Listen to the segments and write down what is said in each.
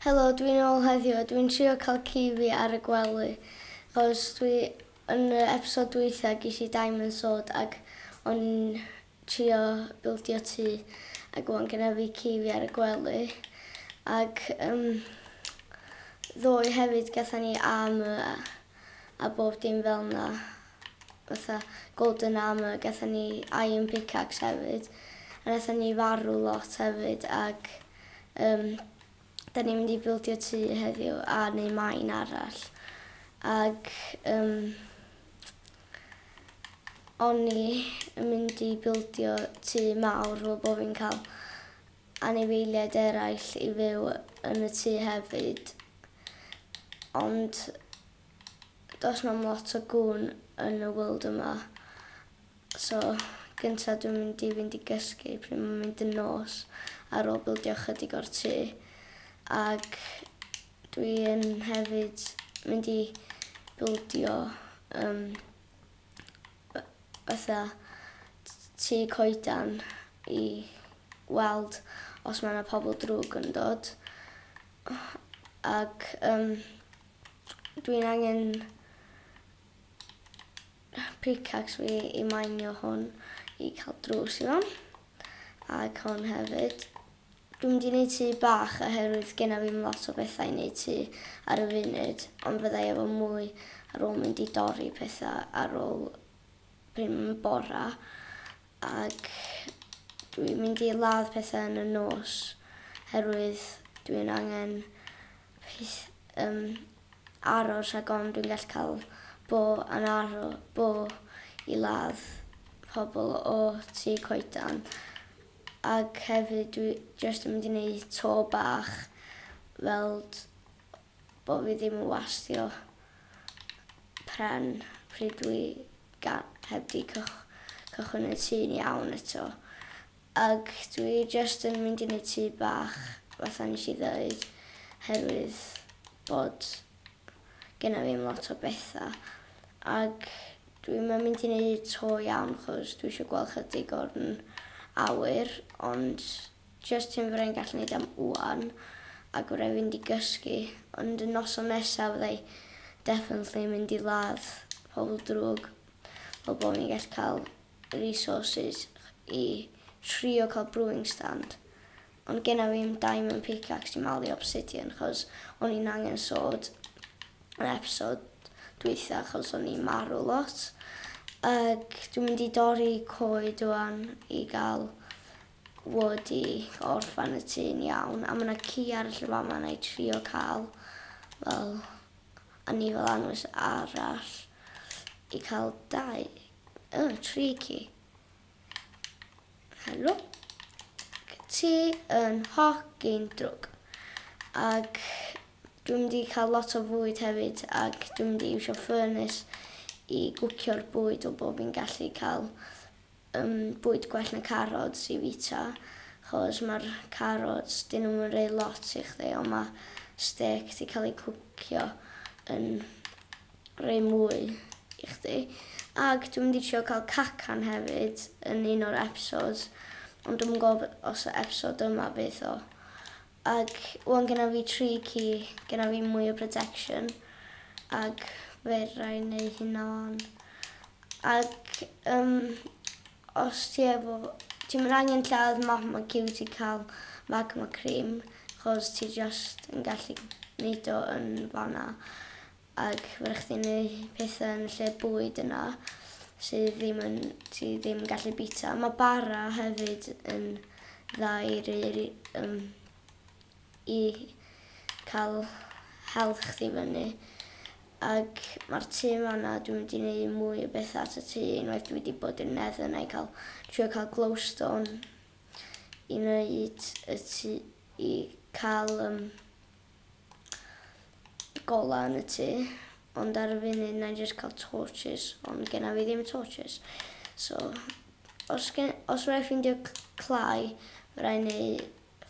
Helo, dwi'n ôl heddiw a dwi'n trio cael ci fi ar y gwely. Chos yn y episod dwytha ges i Diamond Sword ac o'n trio bildio tŷ ac o'n gyda fi ci fi ar y gwely. Ac ddoe hefyd gathan ni armor a bob dim fel yna. Fatha golden armor, gathan ni iron pickaxe hefyd. A gathan ni farw lot hefyd ac da ni'n mynd i bildio tŷ heddiw a neu maen arall. Ac o'n i yn mynd i bildio tŷ mawr fel bod fi'n cael anifeiliaid eraill i fyw yn y tŷ hefyd. Ond does na'm lot o gŵn yn y world yma. So gyntaf dwi'n mynd i fynd i gysgu pryd mae'n mynd yn nos ar ôl bildio chydig o'r tŷ. Ac dwi'n hefyd mynd i bildio fatha tŷ coedan i weld os mae yna pobl drwg yn dod. Ac dwi'n angen pickaxe fi i mainio hwn i cael drws i fewn. Ac hwn hefyd. Dwi'n mynd i wneud tŷ bach oherwydd genna fi'm lot o bethau i wneud tŷ ar y funud, ond fyddai efo mwy ar ôl mynd i dorri pethau ar ôl pryd mae'n bora. Ac dwi'n mynd i ladd pethau yn y nos oherwydd dwi'n angen aros rhag ofn dwi'n gallu cael bo i ladd pobl o tŷ coedan. Ac hefyd dwi jyst yn mynd i wneud to bach fel bod fi ddim yn wastio pren pryd dwi heb di cychwyn y tŷ'n iawn eto. Ac dwi jyst yn mynd i wneud tŷ bach fatha nes i ddweud herwydd bod genna fi'm lot o bethau. Ac dwi'n mynd i wneud to iawn chos dwi eisiau gweld chydig o'r awyr, ond jyst hyn fyddai'n gallu gwneud am wan ac wrau fynd i gysgu. Ond y noson nesaf fyddai definitely mynd i ladd pobl drwg fel bod fi'n gallu cael resources i trio cael brewing stand. Ond genna fi'm diamond pickaxe i malu obsidian chos o'n i'n angen sword yn episod dwytha chos o'n i'n marw lot. Ac dwi'n mynd i dorri coed wan i gael wood i orffan y tŷ'n iawn. A mae yna ci arall y fama na i trio cael fel anifel anwys arall i cael 3 ci. Helo. Ti yn hogyn drwg. Ac dwi'n mynd i cael lot o fwyd hefyd ac dwi'n mynd i iwsio furnace i gwcio'r bwyd o bod fi'n gallu cael bwyd gwell na carots i fita. Chos mae'r carots, dyn nhw'n rhoi lot i chdi, ond mae steak di cael ei cwcio yn rhoi mwy i chdi. Ac dwi'n mynd i trio cael cacan hefyd yn un o'r episodes, ond dwi'n gwybod os y episod yma beth o. Ac wan genna fi 3 ci, genna fi mwy o protection, ac fe rai wneud hynna o'n. Ac os ti'n angen lladd magma cute i cael magma cream, chos ti just yn gallu wneud o yn fanna. Ac fyddech chdi'n wneud pethau yn lle bwyd yna sydd ti ddim yn gallu bita. Mae bara hefyd yn dda i cael health chdi fyny. Ac mae'r tŷ yma dwi'n mynd i wneud mwy o bethau at y tŷ. Unwaith dwi wedi bod yn nether na trio cael glowstone i wneud y tŷ, i cael gola yn y tŷ. Ond ar y funud na i just cael torches, ond genna fi ddim torches. So, os rhaid ffindio clai, rhaid wneud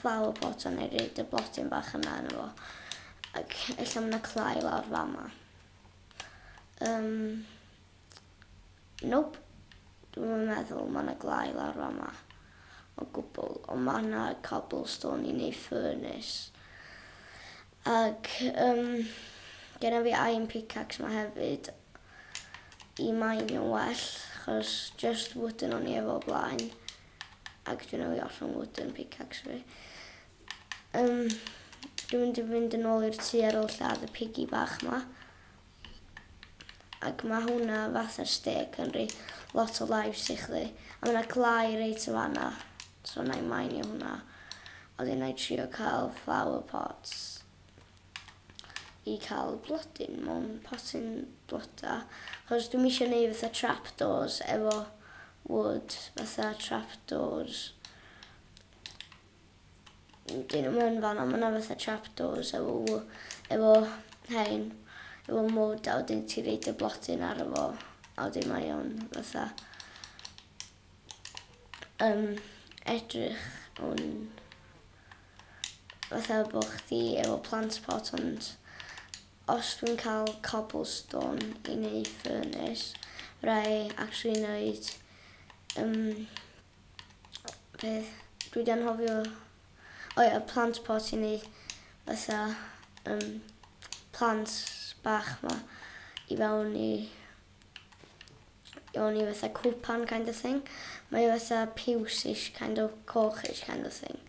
flower pot a wneud y blodyn bach yna yn efo. Ac ella mae yna clai lawr fama. Nope. Dwi'n meddwl mae yna glai lawr fama o gwbl, ond mae yna cobblestone i wneud furnace. Ac genna fi iron pickaxe ma hefyd I mainio'n well, achos just wooden o'n I efo blaen. Ac dwi'n newid allan wooden pickaxe fi. Dwi'n mynd I fynd yn ôl i'r tŷ ar ôl lladd y piggy bach ma. Ac mae hwnna fatha'r steak yn rhoi lot o lives I chdi. A mae yna glai reit o fanna, so na I mainio hwnna. A wedyn na I trio cael flower pots I cael blodyn mewn potyn bloda. Achos dwi'n eisiau gwneud fatha trapdoors efo wood, fatha trapdoors. Dyn nhw'n mynd fanna, mae yna fatha trapdoors efo hein, efo mold, a wedyn ti reid y blodyn ar efo, a wedyn mae o'n fatha edrych o'n fatha bod chdi efo plant pot, ond os dwi'n cael cobblestone I wneud furnace, rai actually wneud beth dwi di anghofio y plant pot I wneud fatha plant bach ma I fewn I fatha cwpan kind of thing. Mae fatha piws-ish kind of coch-ish kind of thing.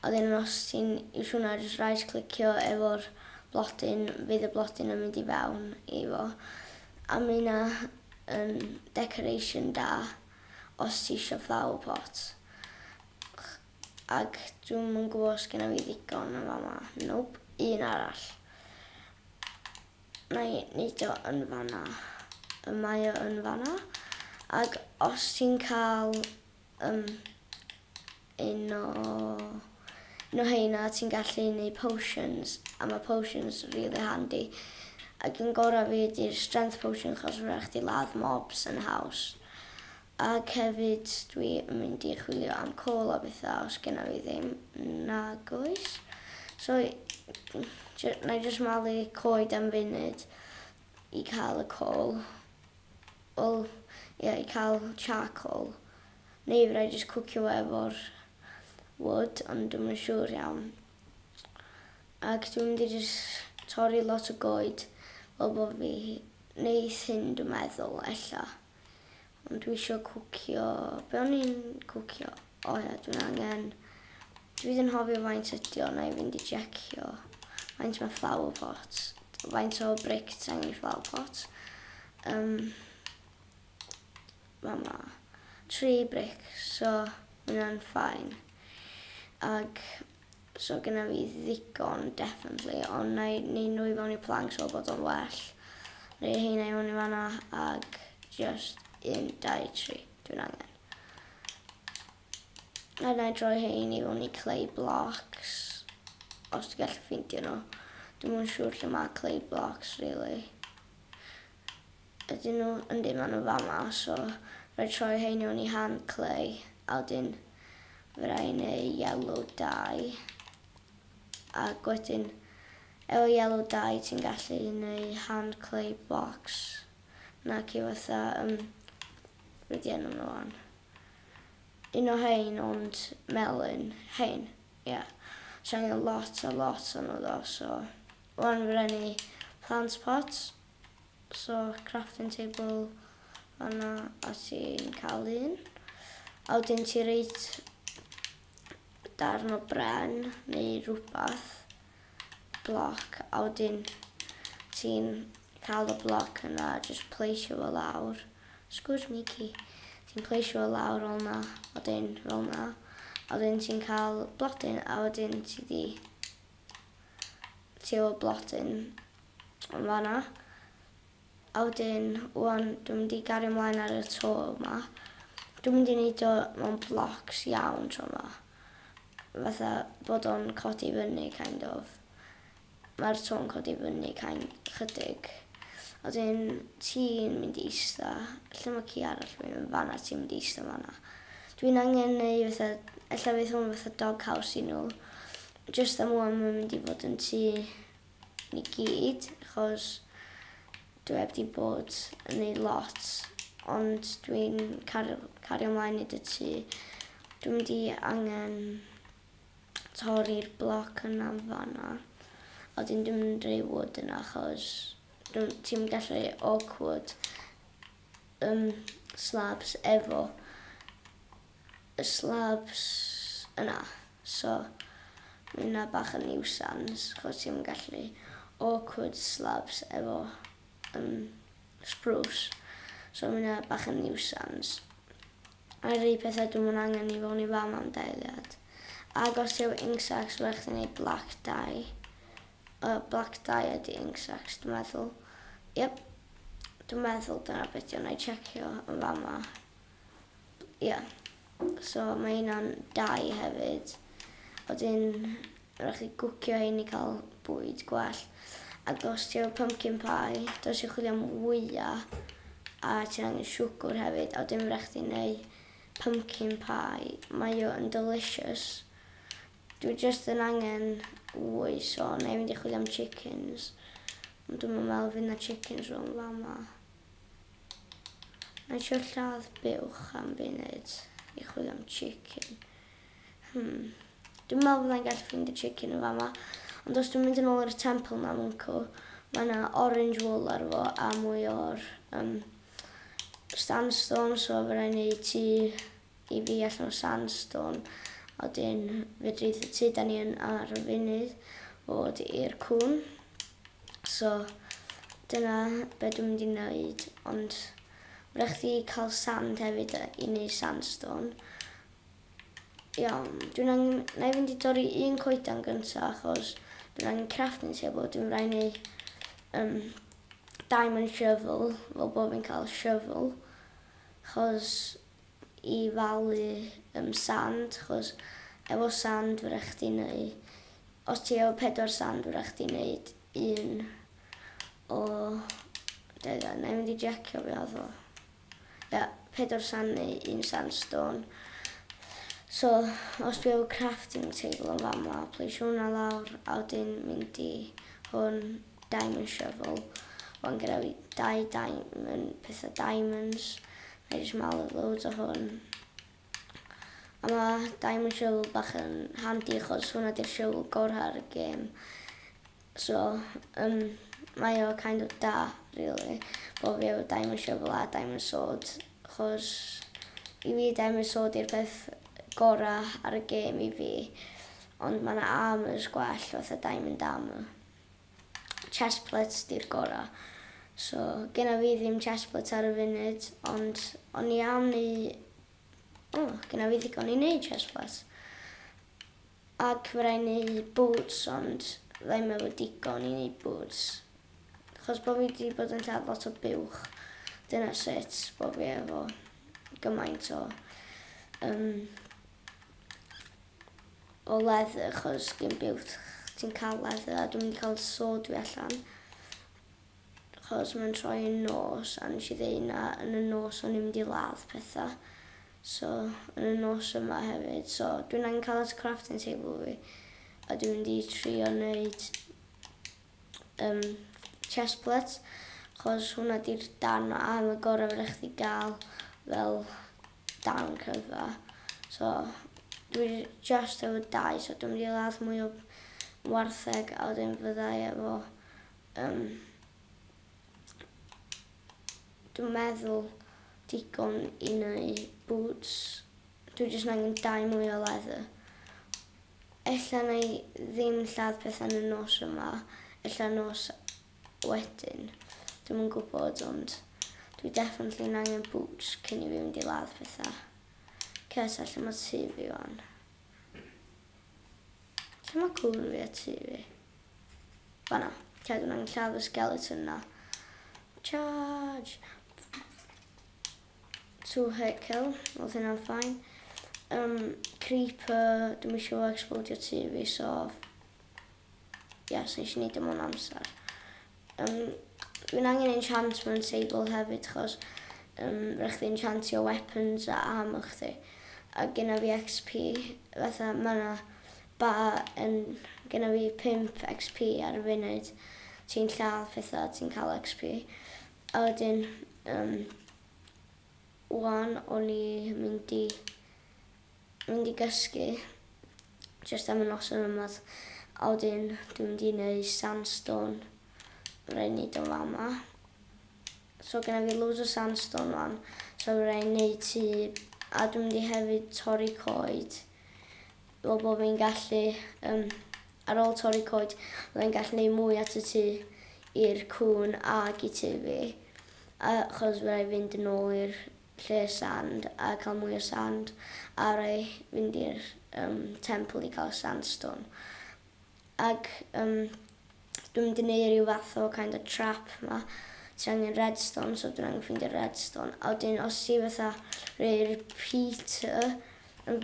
A wedyn os ti'n iwsio hwnna just right clicio efo'r blodyn, fydd y blodyn yn mynd I fewn I fo. A mae hynna yn decoration da os ti eisiau flower pot. Ac dwi'n yn gwybod os genna fi ddigon yn fama. Nope, un arall. Na I neud o yn fanna. Mae o yn fanna. Ac os ti'n cael un o heina, ti'n gallu neud potions. A mae potions really handy. Ac yn gorau fi ydy'r strength potion chos rhaid chdi ladd mobs yn house. Ac hefyd dwi yn mynd I chwilio am coal a bethau os genna fi ddim nag oes. So na I just malu coed am funud I cael y coal. Wel, I cael charcoal. Neu fydda I just cwcio efo'r wood, ond dwi'n yn siŵr iawn. Ac dwi'n mynd I just torri lot o goed fel bod fi neith hyn dwi'n meddwl ella. Ond dwi eisiau cwcio, be o'n i'n cwcio? O ia, dwi'n angen, dwi ddim yn hofio faint ydi o, na I fynd I jecio faint mae flower pots, faint o brick angen I flower pots. Mama, 3 bricks, so hwnna'n fine. Ac so gyda fi ddigon, definitely, ond na I neud nhw I fewn I planks o bod o'n well. Neu heina I fewn I fanna, ac just 1, 2, 3, dwi'n angen. A na I droi hein I fewn I clay blocks, os dwi'n gallu ffeindio nhw. Dwi'n yn siŵr lle mae clay blocks, really. Ydyn nhw, ynddi maen nhw fama, so rhaid troi hein I fewn I hand clay, a wedyn fydda I neu yellow dye. Ac wedyn, efo yellow dye ti'n gallu neu hand clay blocks. Nac I fatha, rydw enw nhw an. Un o hein ond melon, hein, yeah. So angen lot o'n nhw ddo, so wan fydda ni plant pots, so crafting table fanna a ti'n cael un. A wedyn ti reit darn o bren neu rhywbeth, bloc, a wedyn ti'n cael y bloc yna, just pleisio fo lawr. Sgwrs Mickey. Ti'n pleisio fo lawr fel na, a wedyn fel na. A wedyn ti'n cael blodyn, a wedyn ti efo blodyn yn fanna. A wedyn, wan, dwi'n mynd I gario ymlaen ar y to yma. Dwi'n mynd I neud o mewn blocs iawn tro yma. Fatha bod o'n codi fyny, kind of. Mae'r to'n codi fyny, chydig. A wedyn ti'n mynd I ista, lle mae ci arall mynd fanna, ti'n mynd I ista fanna. Dwi'n angen neu fatha, ella fydd hwn fatha dog house I nhw. Just am wan mae'n mynd I fod yn tŷ ni gyd, achos dwi heb di bod yn neud lot, ond dwi'n cario ymlaen I dy tŷ. Dwi'n mynd I angen torri'r bloc yna fanna. A wedyn dwi'n mynd rei wood yna achos ti'n gallu awkward slabs efo y slabs yna. So mae hynna bach yn nuisance achos ti'n gallu awkward slabs efo spruce. So mae hynna bach yn nuisance. A rhai pethau dwi'n mynd angen i fewn i fam am deiliad. Ac os yw ink sacs, rhaid chdi wneud black dye. Black dye ydy ink sacs, dwi'n meddwl. Yep, dwi'n meddwl dyna beth yw, na i checio yn fama. So mae hynna'n dye hefyd. Wedyn, rhaid chi gwcio hyn i cael bwyd gwell. Ac os yw pumpkin pie, dos i'w chwilio am wyau. A ti'n angen siwgr hefyd. A wedyn rhaid chdi wneud pumpkin pie. Mae o'n delicious. Dwi just yn angen wy, so na i fynd i chwilio am chickens. Ond dwi'n meddwl fydd na chickens rhwng fama. Na i trio lladd buwch am funud i chwilio am chicken. Dwi'n meddwl byddai'n gallu ffeindio chicken yn fama. Ond os dwi'n mynd yn ôl i'r temple na mwncw, mae yna orange wool ar fo a mwy o'r sandstone, so fe rhaid neud tŷ i fi allan o sandstone. A wedyn fedri y tŷ da ni yn ar y funud fod i'r cwn. So dyna be dwi'n mynd i wneud, ond rhaid chdi cael sand hefyd i wneud sandstone. Iawn, na i fynd i dorri un coedan gyntaf achos dwi'n angen crafting table, dwi'n rhaid wneud diamond shovel, fel bod fi'n cael shovel, achos i falu sand, achos efo sand fe rhaid chdi wneud, os ti efo 4 sand fe rhaid chdi wneud un o, na i mynd i jecio fi oedd o. 4 sand neu 1 sandstone. So, os dwi efo crafting table yn fama, please hwnna lawr, a wedyn mynd i hwn diamond shovel. Wan gyda fi 2 diamond, pethau diamonds. Na i jyst malu loads o hwn. A mae diamond shovel bach yn handi achos hwnna di'r shovel gorau ar y game. So, mae o kind of da, really, bod fi efo diamond shovel a diamond sword. Achos i fi diamond sword i'r peth gorau ar y game i fi. Ond mae yna armors gwell fatha diamond armor. Chestplates di'r gorau. So, gyda fi ddim chestplates ar y funud, ond o'n i am neu... gyda fi ddigon i wneud chestplates. Ac fe rai wneud boots, ond ddim efo digon i wneud boots. Achos bod fi wedi bod yn lladd lot o buwch. Dyna sut bod fi efo gymaint o leather, achos gyn buwch ti'n cael leather a dwi'n mynd i cael sword fi allan. Achos mae'n troi yn nos, a nes i ddweud na yn y nos o'n i'n mynd i ladd pethau. So, yn y nos yma hefyd. So, dwi'n angen cael at crafting table fi. A dwi'n mynd i trio wneud chestplates. Achos hwnna di'r darn o armor gorau fe rhaid chdi gael fel darn cyfa. So, dwi just efo 2, so dwi'n mynd i ladd mwy o wartheg a wedyn fyddai efo dwi'n meddwl digon i wneud boots. Dwi jyst yn angen 2 mwy o leather. Ella na i ddim lladd pethau yn y nos yma. Ella nos wedyn. Dwi'm yn gwybod, ond dwi definitely yn angen boots cyn i fi mynd i ladd pethau. Ces allan mae tŷ fi wan. Lle mae cŵn fi a tŷ fi? Fanna. Lle dwi'n angen lladd y skeleton na. Charge! 2 hit kill, oedd hynna'n fine. Creeper, dwi'n eisiau explodio tŷ fi, so... Yes, nes i wneud am o'n amser. Dwi'n angen enchantment table hefyd, achos rhaid chdi enchantio weapons a armor chdi. A gyda fi XP, fatha mae gyda fi 5 XP ar y funud. Ti'n lladd pethau, ti'n cael XP. A wedyn, wan o'n i mynd i gysgu, just am y noson yma. A wedyn dwi'n mynd i wneud sandstone. Rhaid wneud o'n fama. So gyda fi loads o sandstone fan. So rhaid wneud tŷ. A dwi'n mynd i hefyd torri coed. Fel bod fi'n gallu, ar ôl torri coed, byddai'n gallu gwneud mwy at y tŷ i'r cwn ag i tŷ fi. Achos rhaid fynd yn ôl i'r lle sand a cael mwy o sand. A rhaid fynd i'r temple i cael sandstone. Ac dwi'n mynd i wneud rhyw fath o kind of trap yma. Ti angen redstone, so dwi'n angen ffeindio redstone. A wedyn, os ti fatha rhoi repeater yn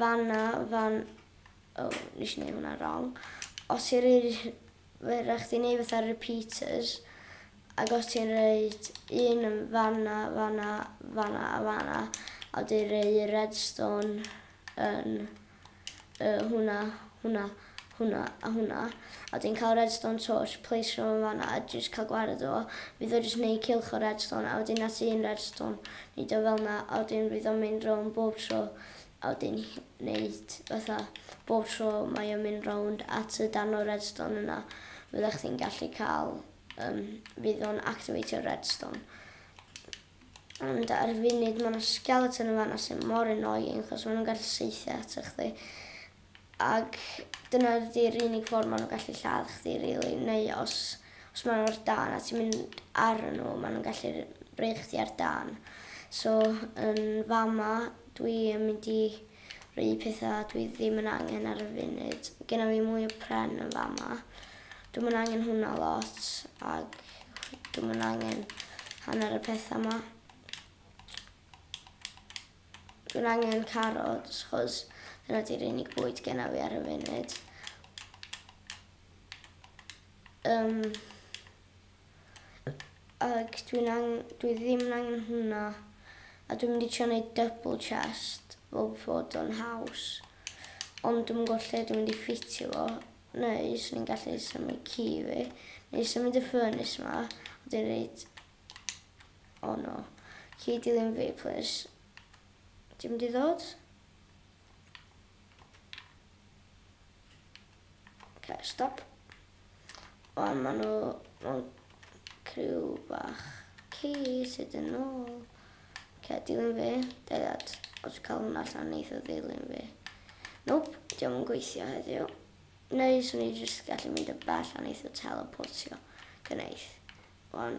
nes i wneud hwnna wrong. Os ti'n rhaid chdi wneud fatha repeaters, ac os ti'n rhaid un yn fanna, a wedyn rhoi redstone yn hwnna, a hwnna. A wedyn cael redstone torch, place yn fanna, a jyst cael gwared o. Fydd o jyst wneud cylch o redstone, a wedyn at un redstone, wneud o fel yna, a wedyn fydd o'n mynd rown bob tro. A wedyn wneud fatha bob tro mae o'n mynd rownd at y dan o redstone yna. Fyddech chi'n gallu cael, fydd o'n activatio redstone. Ond ar y funud mae yna skeleton yn fanna sy'n mor annoying, achos maen nhw'n gallu seithio at chdi. Ac dyna ydy'r unig ffordd maen nhw'n gallu lladd chdi, really. Neu os maen nhw ar dan a ti'n mynd ar nhw, maen nhw'n gallu breu chdi ar dan. So, yn fama, dwi yn mynd i rhoi pethau dwi ddim yn angen ar y funud. Genna fi mwy o pren yn fama. Dwi'n yn angen hwnna lot, ac dwi'n yn angen hanner y pethau yma. Dwi'n angen carrots, achos dyna di'r unig bwyd genna fi ar y funud. Ac dwi ddim yn angen hwnna. A dwi'n mynd i trio wneud double chest, fel bod o'n haws. Ond dwi'n mynd lle dwi'n mynd i ffitio fo. Neu, swn i'n gallu symud ci fi. Neu symud y furnace yma. A dwi'n reid... Oh no. Ci dilyn fi, please. Ti'n mynd i ddod? Ok, stop. Wan, maen nhw criw bach. Ci, sydd yn ôl. Ok, dilyn fi. Deiad, os cael hwnna allan neith o dilyn fi. Nope, diolch yn gweithio heddiw. Neu, swn i jyst gallu mynd y bell a neith o teleportio. Gneith. Wan,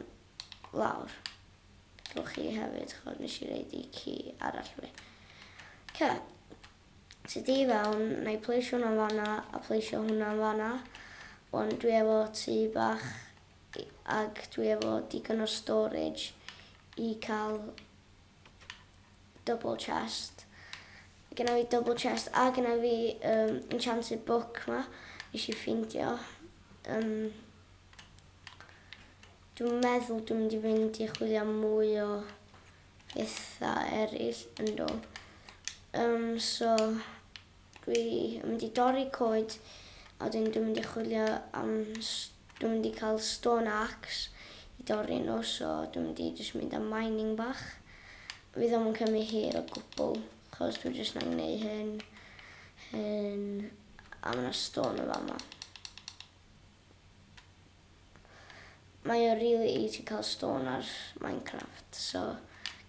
lawr. Gwch chi hefyd, chod nes i reid I ci arall fi. Ok. So di fewn, na I pleisio hwnna'n fanna a pleisio hwnna'n fanna. Wan, dwi efo tŷ bach ac dwi efo digon o storage I cael double chest. Gyna fi double chest a gyna fi enchanted book ma. Nes I ffeindio. Dwi'n meddwl dwi'n mynd I fynd I chwilio mwy o bethau eraill yn dod. So, dwi'n mynd I dorri coed a wedyn dwi'n mynd I chwilio am... Dwi'n mynd I cael stone axe I dorri nhw, so dwi'n mynd I just mynd am mining bach. Fydd o'n cymryd hir o gwbl, achos dwi'n just na'n gwneud hyn, a mae yna stone o fama. Mae o really easy cael stone ar Minecraft, so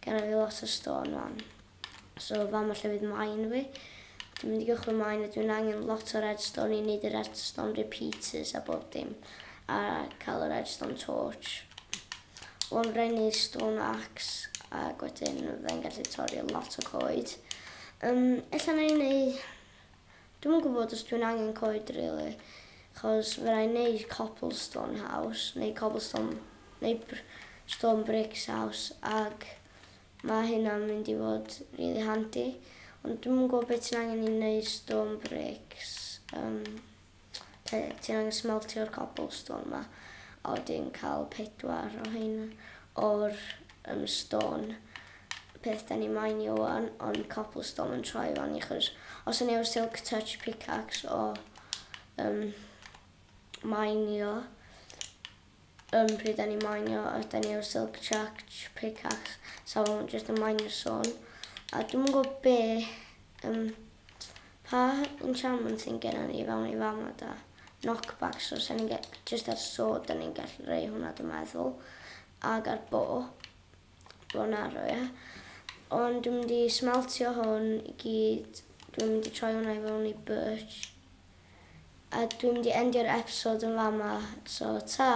genna fi lot o stone fan. So fama lle fydd mine fi. Dwi'n mynd I gychwyn mine a dwi'n angen lot o redstone I wneud y redstone repeaters a bob dim. A cael y redstone torch. O'n rhaid stone axe a wedyn fyddai'n gallu torri lot o coed. Ella na I wneud... Dwi'm yn gwybod os dwi'n angen coed really. Chos fyddai'n wneud cobblestone house, neu cobblestone, neu stone bricks house, ag mae hynna'n mynd I fod really handy. Ond dwi'm yn gwybod beth ti'n angen I wneud stone bricks. Ti'n angen smeltio'r cobblestone yma, a wedyn cael 4 o hynna o'r stone. Peth da ni mainio wan, ond cobblestone yn troi fan I, chos os yn ew'r silk touch pickaxe o mainio, pryd da ni mainio, a da ni ew'r silk touch pickaxe, so just yn mainio son. A dwi'n gwybod be, pa enchantment sy'n genna ni fewn I fama da. knockback, so just ar sword da ni'n gallu rhoi hwnna dwi'n meddwl, ag ar bo arrow, ie. Ond dwi'n mynd i smeltio hwn i gyd, dwi'n mynd i troi hwnna i fewn i birch, a dwi'n mynd i endio'r episod yn fama, so ta!